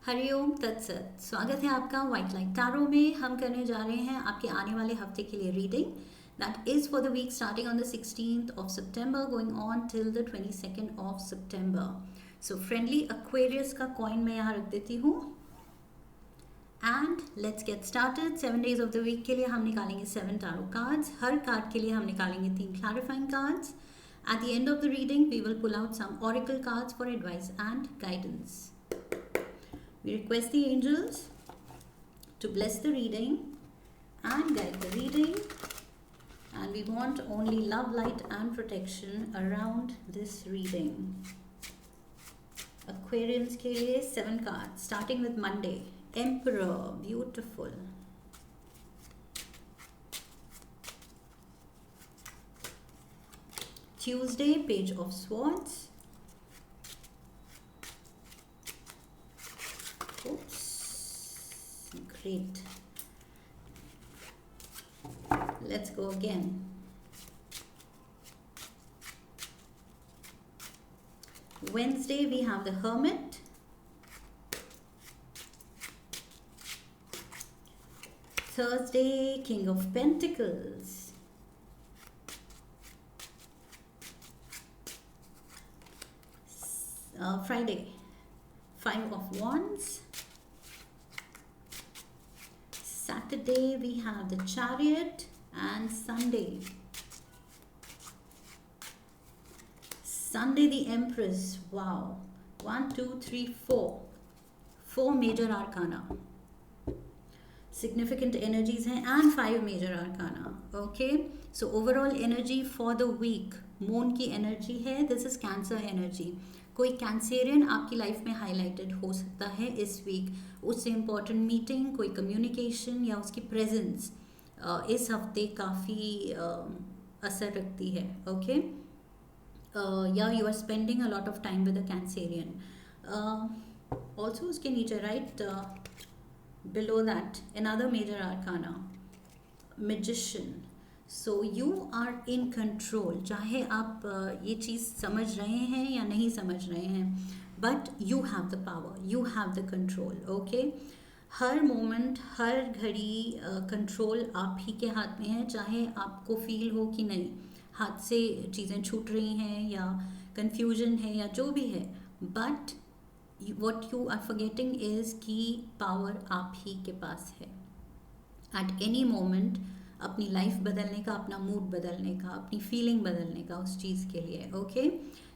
हरिओम तत्सत। स्वागत है आपका व्हाइट लाइट टैरो में। हम करने जा रहे हैं आपके आने वाले हफ्ते के लिए reading that is for the week starting on the 16th of September going on till the 22nd of September। So friendly Aquarius का कॉइन मैं यहाँ रख देती हूँ and let's get started. 7 days of the week के लिए हम निकालेंगे 7 टैरो कार्ड्स। हर कार्ड के लिए हम निकालेंगे 3 clarifying cards. At the end of the reading, we will pull out some oracle cards for advice and guidance. We request the angels to bless the reading and guide the reading, and we want only love, light and protection around this reading. Aquarians के लिए 7 cards starting with Monday. Emperor, beautiful. Tuesday, Page of Swords. Oops, great. Let's go again. Wednesday, we have the Hermit. Thursday, King of Pentacles. Friday, 5 of Wands. Saturday we have the Chariot, and Sunday the Empress. Wow, 1 2 3 4 major arcana, significant energies हैं and 5 major arcana. Okay, so overall energy for the week, moon की energy है. This is cancer energy. कोई Cancerian आपकी life में highlighted हो सकता है इस वीक. उससे इम्पॉर्टेंट मीटिंग, कोई कम्युनिकेशन या उसकी प्रेजेंस इस हफ्ते काफ़ी असर रखती है. ओके, या you are spending a lot of time with a Cancerian. Also उसके नीचे right below that another major arcana, magician. So you are in control. चाहे आप ये चीज़ समझ रहे हैं या नहीं समझ रहे हैं, but you have the power, you have the control. Okay, हर मोमेंट, हर घड़ी कंट्रोल आप ही के हाथ में है. चाहे आपको फील हो कि नहीं, हाथ से चीज़ें छूट रही हैं या कंफ्यूजन है या जो भी है, but what you are forgetting is कि पावर आप ही के पास है. एट एनी मोमेंट अपनी लाइफ बदलने का, अपना मूड बदलने का, अपनी फीलिंग बदलने का उस चीज़ के लिए. ओके,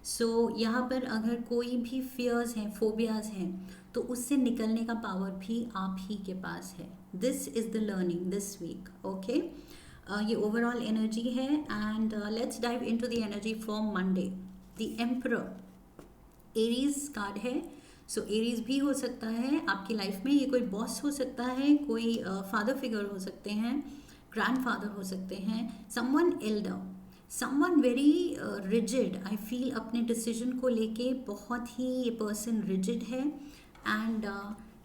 सो यहाँ पर अगर कोई भी फियर्स हैं, फोबियाज हैं, तो उससे निकलने का पावर भी आप ही के पास है. This is the learning this week. Okay, ये ओवरऑल एनर्जी है. And let's dive into the energy for Monday. The emperor Aries card है. सो एरीज भी हो सकता है आपकी लाइफ में. ये कोई बॉस हो सकता है, कोई फादर फिगर हो सकते हैं, ग्रैंडफादर हो सकते हैं, someone Elder, someone very rigid. I feel अपने डिसीजन को लेके बहुत ही ये पर्सन रिजिड है. एंड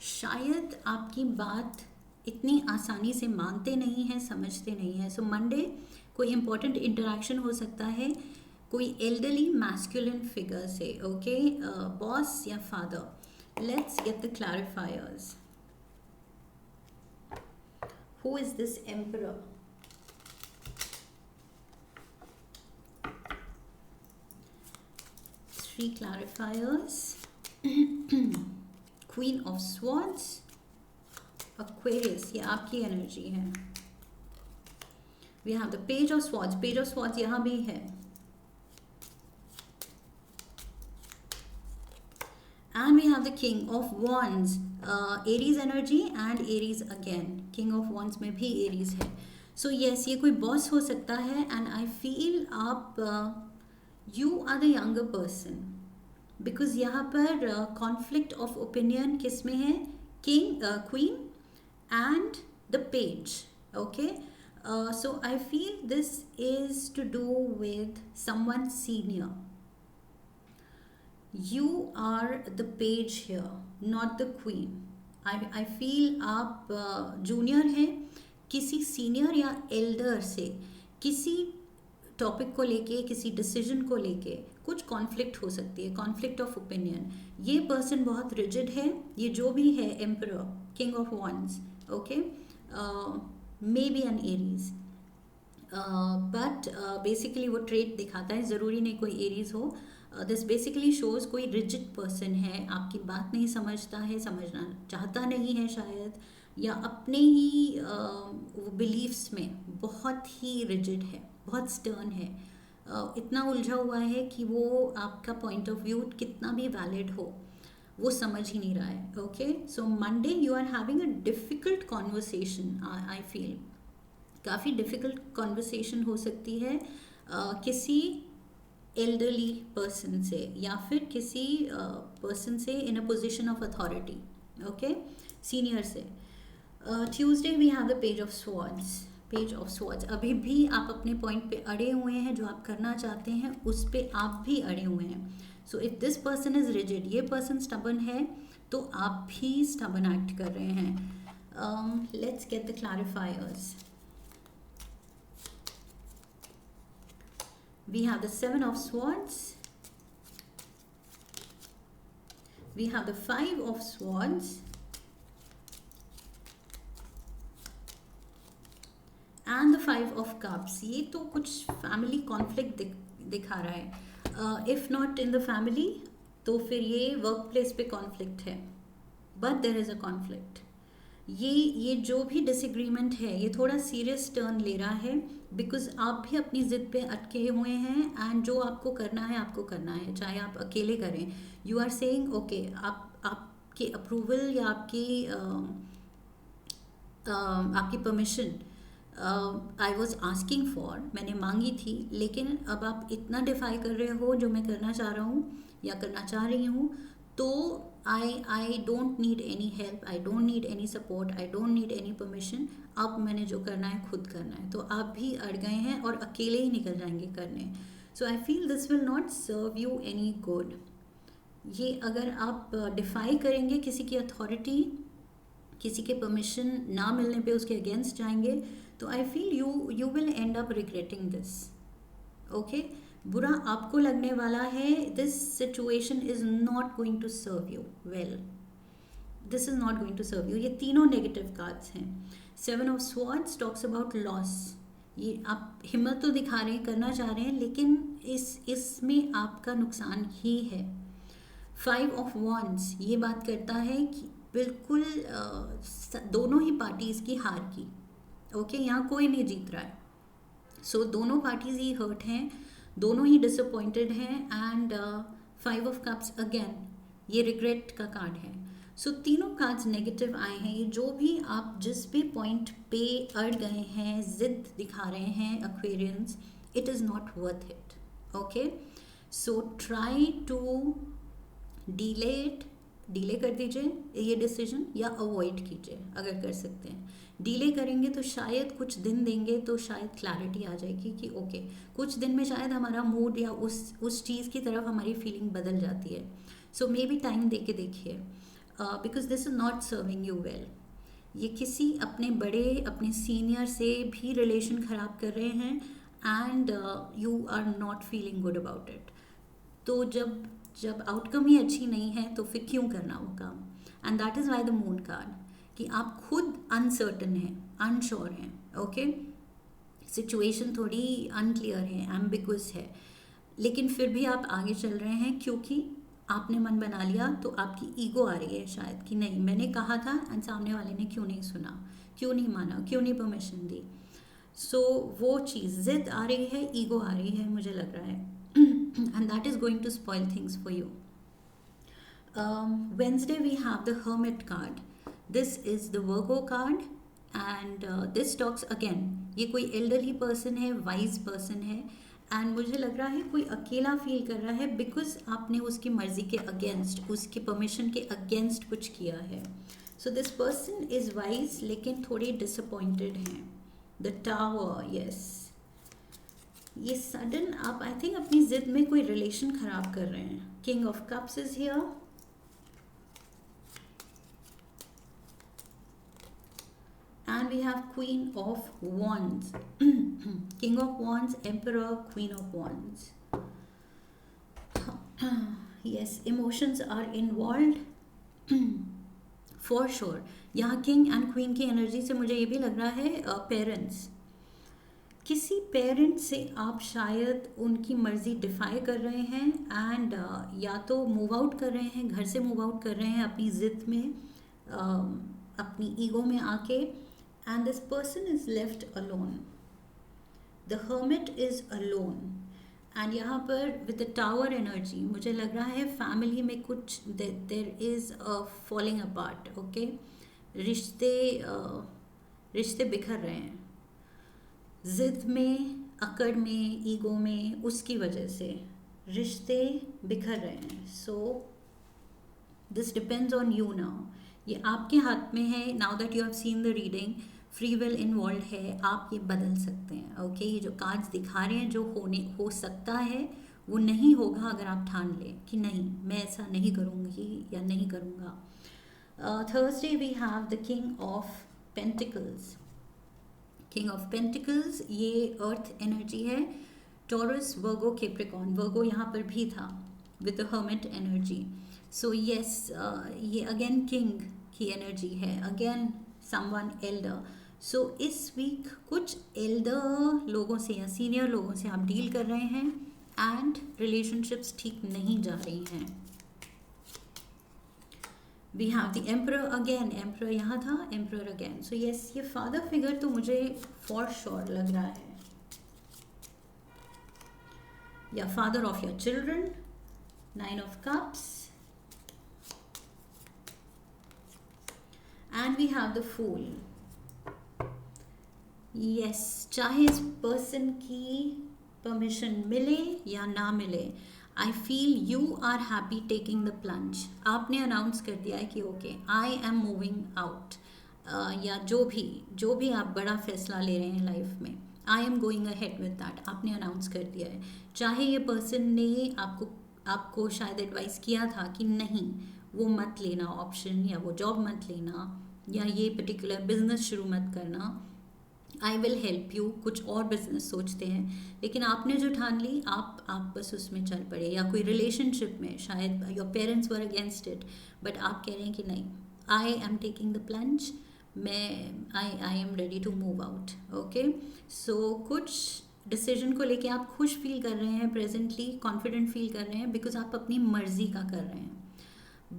शायद आपकी बात इतनी आसानी से मानते नहीं हैं, समझते नहीं हैं. सो मंडे कोई इम्पोर्टेंट इंटरेक्शन हो सकता है कोई एल्डरली मैस्कुलिन फिगर से. ओके, बॉस या father. Let's get the clarifiers. Who is this emperor? Three clarifiers. Queen of Swords, Aquarius, ये आपकी एनर्जी है. We have the Page of Swords. Page of Swords यहाँ भी है. And we have the King of Wands, Aries energy and Aries again. King of Wands में भी Aries है. So yes, ये कोई बॉस हो सकता है. And I feel आप you are the younger person, because यहाँ पर conflict of opinion किस में है? King, Queen and the Page. Okay, so I feel this is to do with someone senior. You are the page here, not the queen. I feel आप junior हैं किसी senior या Elder से, किसी topic को लेके, किसी डिसीजन को लेके कुछ कॉन्फ्लिक्ट हो सकती है, कॉन्फ्लिक्ट ऑफ ओपिनियन। ये पर्सन बहुत रिजिड है, ये जो भी है, emperor, king of wands, okay, may be an Aries, but basically वो ट्रेट दिखाता है, ज़रूरी नहीं कोई एरीज हो। दिस बेसिकली शोज़ कोई रिजिड पर्सन है, आपकी बात नहीं समझता है, समझना चाहता नहीं है शायद, या अपने ही बिलीफ्स में बहुत ही रिजिड है, बहुत स्टर्न है, इतना उलझा हुआ है कि वो आपका पॉइंट ऑफ व्यू कितना भी वैलिड हो वो समझ ही नहीं रहा है। Okay, so Monday you are having a difficult conversation, I feel काफ़ी डिफ़िकल्ट कॉन्वर्सेशन हो सकती है किसी एल्डरली पर्सन से या फिर किसी पर्सन से in a position of authority, okay, senior से। Tuesday we have the page of swords, page of swords. अभी भी आप अपने पॉइंट पे अड़े हुए हैं, जो आप करना चाहते हैं उस पे आप भी अड़े हुए हैं। So if this person is rigid, ये पर्सन स्टबन है, तो आप भी स्टबन एक्ट कर रहे हैं। Let's get the clarifiers. We have the Seven of Swords, we have the Five of Swords, and the Five of Cups. ये तो कुछ फैमिली कॉन्फ्लिक्ट दिखा रहा है। If not in the family तो फिर ये वर्क प्लेस पे कॉन्फ्लिक्ट है, but there is a conflict. ये जो भी डिसएग्रीमेंट है ये थोड़ा सीरियस टर्न ले रहा है, बिकॉज आप भी अपनी ज़िद पे अटके हुए हैं, एंड जो आपको करना है आपको करना है, चाहे आप अकेले करें। यू आर सेइंग ओके, आपकी अप्रूवल या आपकी permission I was asking for, मैंने मांगी थी, लेकिन अब आप इतना डिफाई कर रहे हो जो मैं करना चाह रहा हूँ या करना चाह रही हूँ, तो I don't need any help, I don't need any support, I don't need any permission. अब मैंने जो करना है खुद करना है, तो आप भी अड़ गए हैं और अकेले ही निकल जाएंगे करने। So I feel this will not serve you any good. ये अगर आप डिफाई करेंगे किसी की अथॉरिटी, किसी के परमिशन ना मिलने पे उसके अगेंस्ट जाएंगे, तो I feel you will end up regretting this. Okay, बुरा आपको लगने वाला है। This situation is not going to serve you well, this is not going to serve you. ये तीनों नेगेटिव कार्ड्स हैं। Seven of swords talks about loss. ये आप हिम्मत तो दिखा रहे हैं, करना चाह रहे हैं, लेकिन इसमें आपका नुकसान ही है। फाइव ऑफ वॉन्ड्स ये बात करता है कि बिल्कुल दोनों ही पार्टीज़ की हार की। ओके, यहाँ कोई नहीं जीत रहा है। सो दोनों पार्टीज ही हर्ट हैं, दोनों ही डिसअपॉइंटेड हैं, and five of cups again ये रिग्रेट का कार्ड है। सो तीनों कार्ड्स नेगेटिव आए हैं। ये जो भी आप जिस भी पॉइंट पे अड़ गए हैं, जिद दिखा रहे हैं Aquarians, it is not worth it. Okay, so try to delay कर दीजिए ये डिसीजन, या अवॉइड कीजिए अगर कर सकते हैं। डिले करेंगे तो शायद कुछ दिन देंगे तो शायद क्लैरिटी आ जाएगी कि ओके, कुछ दिन में शायद हमारा मूड या उस चीज़ की तरफ हमारी फीलिंग बदल जाती है। सो मे बी टाइम दे के देखिए, because this is not serving you well. ये किसी अपने बड़े, अपने सीनियर से भी रिलेशन ख़राब कर रहे हैं, and you are not feeling good about it. तो जब आउटकम ही अच्छी नहीं है तो फिर क्यों करना वो काम। And that is why the moon card, कि आप खुद अनसर्टन हैं, अनश्योर हैं। ओके, सिचुएशन थोड़ी अनक्लियर है, एम्बिगुअस है, लेकिन फिर भी आप आगे चल रहे हैं क्योंकि आपने मन बना लिया। तो आपकी ईगो आ रही है शायद कि नहीं, मैंने कहा था एंड सामने वाले ने क्यों नहीं सुना, क्यों नहीं माना, क्यों नहीं परमिशन दी। सो वो चीज़ जिद आ रही है, ईगो आ रही है, मुझे लग रहा है, and that is going to spoil things for you. Wednesday we have the Hermit card. This is the Virgo card, and this talks again, ये कोई elderly person है, wise person है, and मुझे लग रहा है कोई अकेला फील कर रहा है बिकॉज आपने उसकी मर्जी के अगेंस्ट, उसकी परमिशन के अगेंस्ट कुछ किया है। So this person is wise लेकिन थोड़ी डिसअपॉइंटेड हैं। द टावर, यस, ये सडन आप आई थिंक अपनी जिद में कोई रिलेशन खराब कर रहे हैं। King of cups is here, and we have Queen of Wands, King of Wands, Emperor, Queen of Wands. Yes, emotions are involved for sure. यहाँ किंग एंड क्वीन की एनर्जी से मुझे ये भी लग रहा है पेरेंट्स. किसी पेरेंट से आप शायद उनकी मर्ज़ी डिफाई कर रहे हैं एंड या तो मूव आउट कर रहे हैं, घर से मूव आउट कर रहे हैं अपनी ज़िद में, अपनी ईगो में आके, and this person is left alone. The hermit is alone. And यहाँ पर विद द टावर एनर्जी मुझे लग रहा है फैमिली में कुछ देर is a falling apart. Okay, रिश्ते बिखर रहे हैं ज़िद में, अकड़ में, ईगो में, उसकी वजह से रिश्ते बिखर रहे हैं. So this depends on you now. ये आपके हाथ में है. Now that you have seen the reading, free will involve है. आप ये बदल सकते हैं. ओके, ये जो कार्ड्स दिखा रहे हैं जो हो सकता है वो नहीं होगा अगर आप ठान लें कि नहीं, मैं ऐसा नहीं करूँगी या नहीं करूँगा. Thursday we have the king of pentacles. King of pentacles ये अर्थ एनर्जी है. Taurus, Virgo, Capricorn. वर्गो यहाँ पर भी था with the hermit energy. So yes, ये अगेन किंग की एनर्जी है, अगेन समवन एल्डर. सो इस वीक कुछ एल्डर लोगों से या सीनियर लोगों से आप डील कर रहे हैं एंड रिलेशनशिप्स ठीक नहीं जा रही हैं. We have the emperor again. Emperor यहाँ था, एम्परर अगेन. सो यस, ये फादर फिगर तो मुझे फॉर श्योर लग रहा है, या father of your children. 9 of cups. And we have the fool. Yes, चाहे इस पर्सन की परमिशन मिले या ना मिले, I feel you are happy taking the plunge. आपने अनाउंस कर दिया है कि okay, I am moving out, या जो भी आप बड़ा फैसला ले रहे हैं लाइफ में, I am going ahead with that. आपने अनाउंस कर दिया है. चाहे ये पर्सन ने आपको शायद एडवाइस किया था कि नहीं, वो मत लेना ऑप्शन, या वो जॉब मत लेना, या ये पर्टिकुलर बिजनेस शुरू मत करना, आई विल हेल्प यू, कुछ और बिजनेस सोचते हैं, लेकिन आपने जो ठान ली आप बस उसमें चल पड़े. या कोई रिलेशनशिप में शायद your parents were against it, but आप कह रहे हैं कि नहीं, I am taking the plunge, I am ready to move out. Okay, so कुछ डिसीजन को लेके आप खुश फील कर रहे हैं प्रेजेंटली, कॉन्फिडेंट फील कर रहे हैं, बिकॉज आप अपनी मर्जी का कर रहे हैं.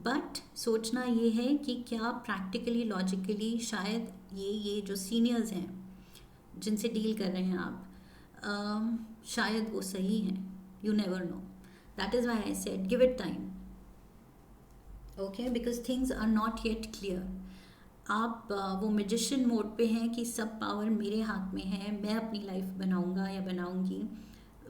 बट सोचना ये है कि क्या प्रैक्टिकली, लॉजिकली शायद ये जो सीनियर्स हैं जिनसे डील कर रहे हैं आप, शायद वो सही हैं. You never know. That is why I said give it time. Okay, because things are not yet clear. आप वो मैजिशियन मोड पे हैं कि सब पावर मेरे हाथ में है, मैं अपनी लाइफ बनाऊंगा या बनाऊंगी,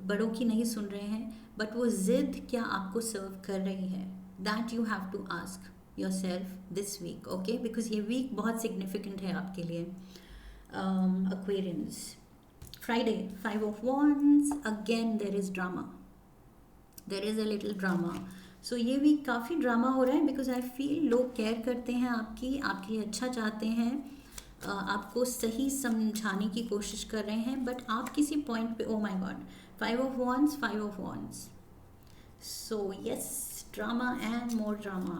बड़ों की नहीं सुन रहे हैं. बट वो जिद क्या आपको सर्व कर रही है, that you have to ask yourself this week. Okay, because ये वीक बहुत सिग्निफिकेंट है आपके लिए. Aquarians. Friday, 5 of Wands. Again, there is drama. There is a little drama. So ये वीक काफ़ी ड्रामा हो रहा है, बिकॉज आई फील लोग केयर करते हैं आपके लिए अच्छा चाहते हैं, आपको सही समझाने की कोशिश कर रहे हैं, बट आप किसी पॉइंट पे, ओ माई God, 5 of Wands, 5 of Wands. So yes, drama and more drama.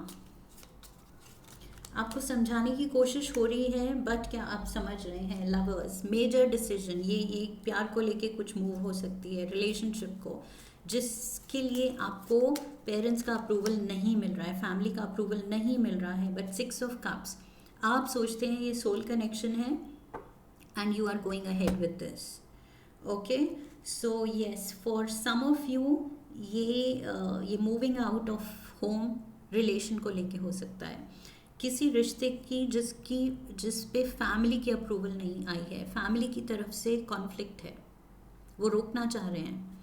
आपको समझाने की कोशिश हो रही है, बट क्या आप समझ रहे हैं. लवर्स, मेजर डिसीजन, ये प्यार को लेके कुछ मूव हो सकती है, रिलेशनशिप को, जिसके लिए आपको पेरेंट्स का अप्रूवल नहीं मिल रहा है, फैमिली का अप्रूवल नहीं मिल रहा है. बट 6 of Cups, आप सोचते हैं ये सोल कनेक्शन है and you are going ahead with this. Okay, so yes, for some of you ये moving out of home relation को लेके हो सकता है. किसी रिश्ते की जिस पे फैमिली की अप्रूवल नहीं आई है, फैमिली की तरफ से कॉन्फ्लिक्ट है, वो रोकना चाह रहे हैं.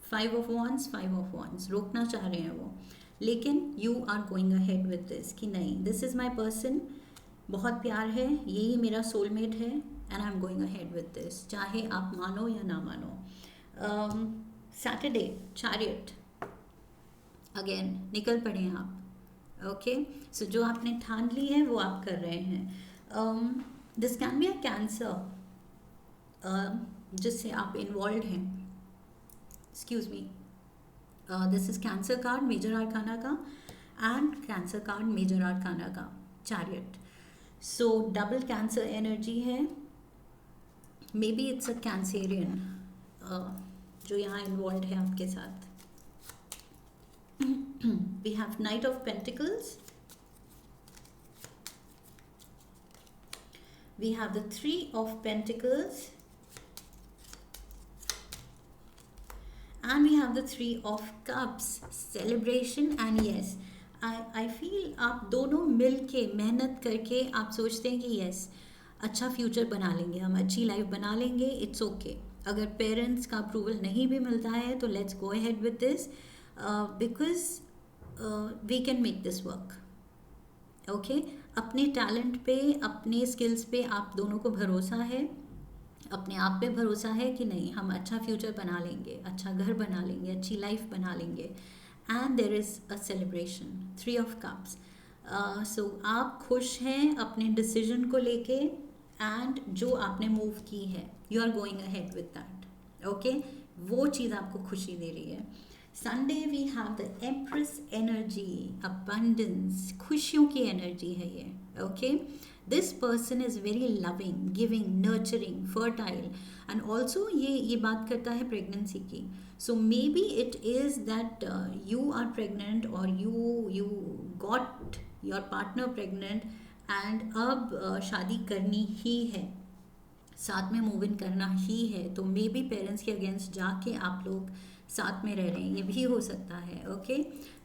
5 of Wands, 5 of Wands, रोकना चाह रहे हैं वो, लेकिन you are going ahead with this कि नहीं, दिस इज़ माई पर्सन, बहुत प्यार है, यही मेरा सोलमेट है, and I am going ahead with this, चाहे आप मानो या ना मानो. Saturday, chariot. अगेन निकल पड़े आप. ओके, सो जो आपने ठान ली है वो आप कर रहे हैं. This can be a Cancer जिससे आप इन्वॉल्व हैं. Excuse me, this is Cancer card major arcana का and Cancer card major arcana का chariot. So double Cancer energy है. Maybe it's a Cancerian जो यहाँ इन्वॉल्व है आपके साथ. We have knight of pentacles. We have the Three of Pentacles and we have the Three of Cups. Celebration and yes, I feel आप दोनों मिल के मेहनत करके आप सोचते हैं कि yes अच्छा फ्यूचर बना लेंगे, हम अच्छी लाइफ बना लेंगे. It's okay. अगर पेरेंट्स का अप्रूवल नहीं भी मिलता है तो let's go ahead with this because we can make this work. Okay. अपने टैलेंट पे, अपने स्किल्स पे आप दोनों को भरोसा है, अपने आप पे भरोसा है कि नहीं हम अच्छा फ्यूचर बना लेंगे, अच्छा घर बना लेंगे, अच्छी लाइफ बना लेंगे. And there is a celebration. 3 of cups. So आप खुश हैं अपने डिसीजन को लेके एंड जो आपने मूव की है you are going ahead with that. Okay. वो चीज़ आपको खुशी दे रही है. Sunday we have the empress energy. Abundance, खुशियों की एनर्जी है ये. Okay. This person is very loving, giving, nurturing, fertile and also ये बात करता है प्रेगनेंसी की. So maybe it is that you are pregnant और you got your partner pregnant and अब शादी करनी ही है, साथ में मूव इन करना ही है. तो मे बी पेरेंट्स के अगेंस्ट जाके आप लोग साथ में रह रहे हैं, ये भी हो सकता है. Okay.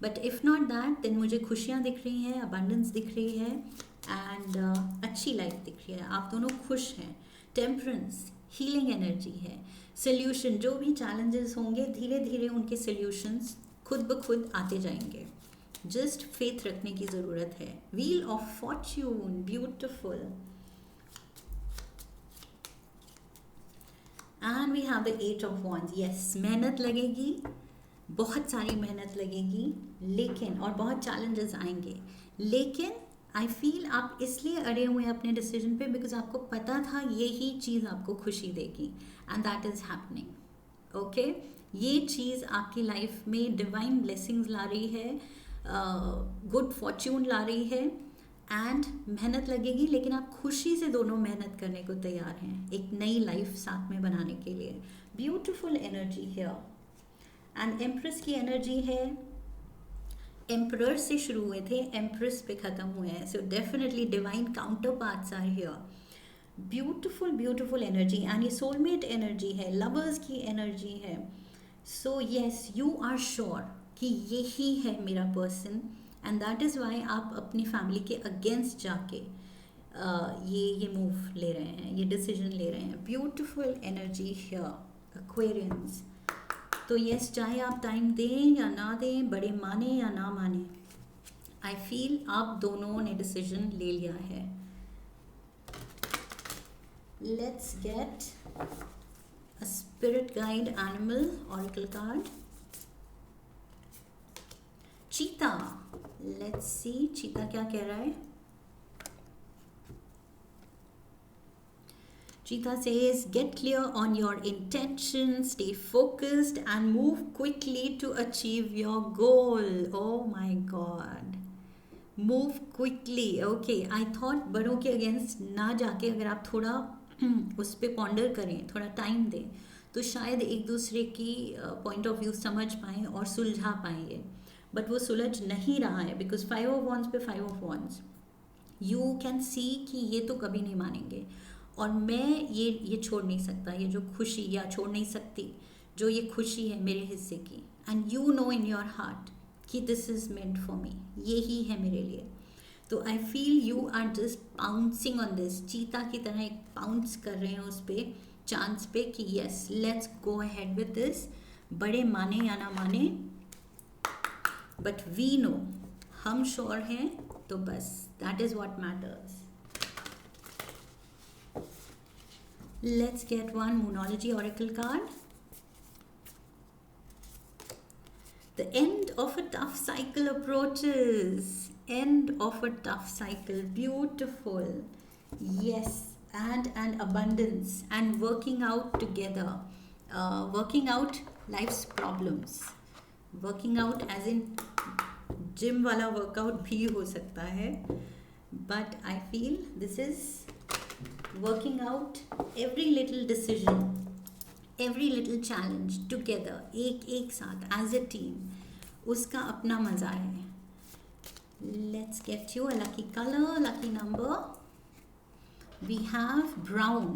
But if not that then मुझे खुशियाँ दिख रही हैं, अबंडेंस दिख रही है एंड अच्छी लाइफ दिख रही है. आप दोनों खुश हैं. टेम्परेंस, हीलिंग एनर्जी है. सोल्यूशन, जो भी चैलेंजेस होंगे धीरे धीरे उनके सोल्यूशंस खुद ब खुद आते जाएंगे. जस्ट फेथ रखने की ज़रूरत है. Wheel of fortune, beautiful. And we have the 8 of wands. Yes, मेहनत लगेगी, बहुत सारी मेहनत लगेगी, लेकिन और बहुत चैलेंजेस आएंगे, लेकिन आई फील आप इसलिए अड़े हुए हैं अपने डिसीजन पे बिकॉज आपको पता था यही चीज़ आपको खुशी देगी and that is happening. Okay. ये चीज़ आपकी लाइफ में डिवाइन ब्लेसिंग्स ला रही है, गुड फॉर्च्यून ला रही है एंड मेहनत लगेगी, लेकिन आप खुशी से दोनों मेहनत करने को तैयार हैं एक नई लाइफ साथ में बनाने के लिए. ब्यूटिफुल एनर्जी है. एंड एम्प्रेस की एनर्जी है. एम्परर से शुरू हुए थे, एम्प्रेस पे ख़त्म हुए हैं. So definitely divine counterparts are here. Beautiful beautiful energy and ये सोलमेट एनर्जी है, लवर्स की एनर्जी है. So yes, you are sure कि यही है मेरा person and that is why आप अपनी फैमिली के अगेंस्ट जाके ये मूव ले रहे हैं, ये डिसीजन ले रहे हैं. Beautiful energy here. एक्वेरियंस. तो यस, चाहे आप टाइम दें या ना दें, बड़े माने या ना माने, आई फील आप दोनों ने डिसीजन ले लिया है. Let's get a spirit guide animal oracle card. चीता. लेट्स सी चीता क्या कह रहा है. Cheetah says, get clear on your intentions, stay focused and move quickly to achieve your goal. Oh my God. Move quickly. Okay, I thought बड़ों के against ना जाके अगर आप थोड़ा उस पर पॉन्डर करें, थोड़ा टाइम दें, तो शायद एक दूसरे की पॉइंट ऑफ व्यू समझ पाएँ और सुलझा पाएंगे. बट वो सुलझ नहीं रहा है बिकॉज 5 ऑफ वॉन्ड्स पे 5 of wands. You can see कि ये तो कभी नहीं मानेंगे और मैं ये छोड़ नहीं सकता, ये जो खुशी, या छोड़ नहीं सकती जो ये खुशी है मेरे हिस्से की. And you know in your heart कि this is meant for me, ये ही है मेरे लिए. तो I feel you are just pouncing on this. चीता की तरह एक पाउंस कर रहे हैं उस पर, चांस पे कि yes let's go ahead with this. बड़े माने या ना माने, बट वी नो, हम श्योर हैं, तो बस that is what matters. Let's get one Moonology Oracle card. The end of a tough cycle approaches. End of a tough cycle. Beautiful. Yes. And abundance and working out together. Working out life's problems. Working out as in gym वाला workout भी हो सकता है, but I feel this is working out every little decision, every little challenge together, एक साथ as a team, उसका अपना मज़ा है. Let's get you a lucky colour, lucky number. We have brown.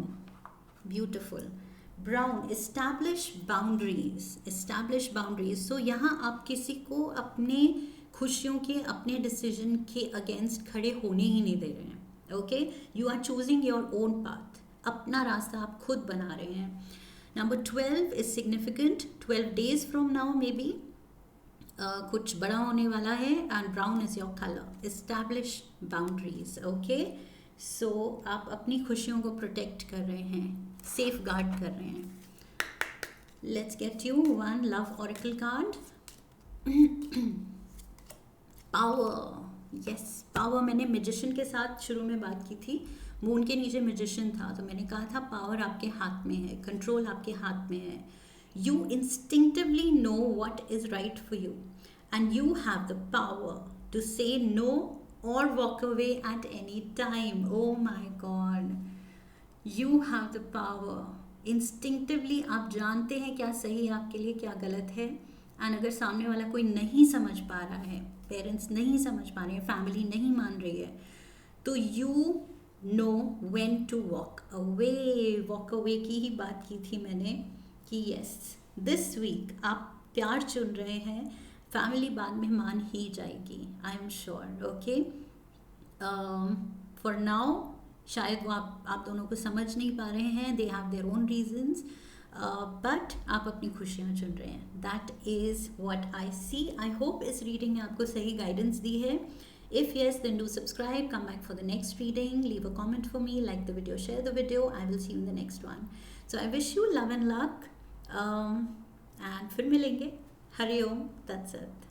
Beautiful. Brown. Establish boundaries. Establish boundaries. So यहाँ आप किसी को अपने खुशियों के, अपने डिसीजन के अगेंस्ट खड़े होने ही नहीं दे रहे हैं. Okay, you are choosing your own path. अपना रास्ता आप खुद बना रहे हैं. Number 12 is significant. 12 days from now maybe कुछ बड़ा होने वाला है. And brown is your colour. Establish boundaries. Okay, so आप अपनी खुशियों को प्रोटेक्ट कर रहे हैं, सेफ गार्ड कर रहे हैं. Let's get you one love oracle card. Power. Yes, power. मैंने मैजिशियन के साथ शुरू में बात की थी. मून के नीचे मैजिशियन था, तो मैंने कहा था पावर आपके हाथ में है, कंट्रोल आपके हाथ में है. You instinctively know what is right for you and you have the power to say no or walk away at any time. Oh my God, you have the power. Instinctively आप जानते हैं क्या सही है आपके लिए, क्या गलत है. एंड अगर सामने वाला कोई नहीं समझ पा रहा है, पेरेंट्स नहीं समझ पा रहे हैं, फैमिली नहीं मान रही है, तो you know when to walk away. Walk away की ही बात की थी मैंने कि यस, दिस वीक आप प्यार चुन रहे हैं, फैमिली बाद में मान ही जाएगी, I am sure. Okay, for now शायद वो आप दोनों को समझ नहीं पा रहे हैं, they have their own reasons, but आप अपनी खुशियाँ चुन रहे हैं. That is what I see. I hope इस रीडिंग ने आपको सही गाइडेंस दी है. If yes, then do subscribe, come back for the next reading, leave a comment for me, like the video, share the video. I will see you in the next one. So I wish you love and luck, and फिर मिलेंगे. हरि ओम. That's it.